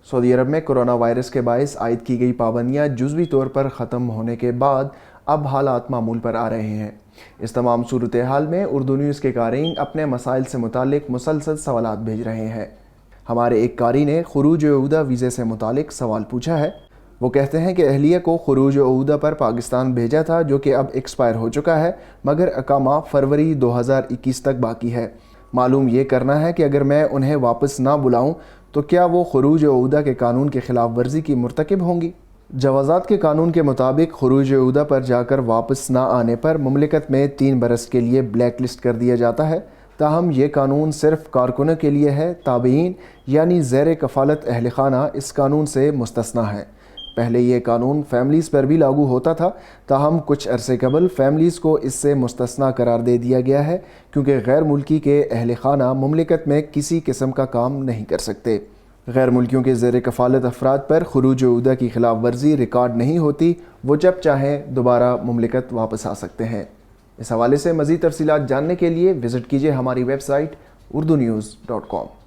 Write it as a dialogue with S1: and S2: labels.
S1: سعودی عرب میں corona virus کے باعث عائد کی گئی پابندیاں جزوی طور پر ختم ہونے کے بعد اب حالات معمول پر آ رہے ہیں۔ اس تمام صورتحال میں اردو نیوز کے قارئین اپنے مسائل سے متعلق مسلسل سوالات بھیج رہے ہیں۔ ہمارے ایک قاری نے خروج عہدہ ویزے سے متعلق سوال پوچھا ہے۔ وہ کہتے ہیں کہ اہلیہ کو خروج عہدہ پر پاکستان بھیجا تھا، جو کہ اب ایکسپائر ہو چکا ہے، مگر اقامہ فروری 2021 تک باقی ہے۔ معلوم یہ کرنا ہے کہ اگر میں انہیں واپس نہ بلاؤں تو کیا وہ خروج عہدہ کے قانون کی خلاف ورزی کی مرتکب ہوں گی؟ جوازات کے قانون کے مطابق خروج عہدہ پر جا کر واپس نہ آنے پر مملکت میں 3 برس کے لیے بلیک لسٹ کر دیا جاتا ہے۔ تاہم یہ قانون صرف کارکنوں کے لیے ہے، تابعین یعنی زیر کفالت اہل خانہ اس قانون سے مستثنیٰ ہیں۔ پہلے یہ قانون فیملیز پر بھی لاگو ہوتا تھا، تاہم کچھ عرصے قبل فیملیز کو اس سے مستثنیٰ قرار دے دیا گیا ہے، کیونکہ غیر ملکی کے اہل خانہ مملکت میں کسی قسم کا کام نہیں کر سکتے۔ غیر ملکیوں کے زیر کفالت افراد پر خروج عہدہ کی خلاف ورزی ریکارڈ نہیں ہوتی، وہ جب چاہیں دوبارہ مملکت واپس آ سکتے ہیں۔ اس حوالے سے مزید تفصیلات جاننے کے لیے وزٹ کیجیے ہماری ویب سائٹ urdunews.com۔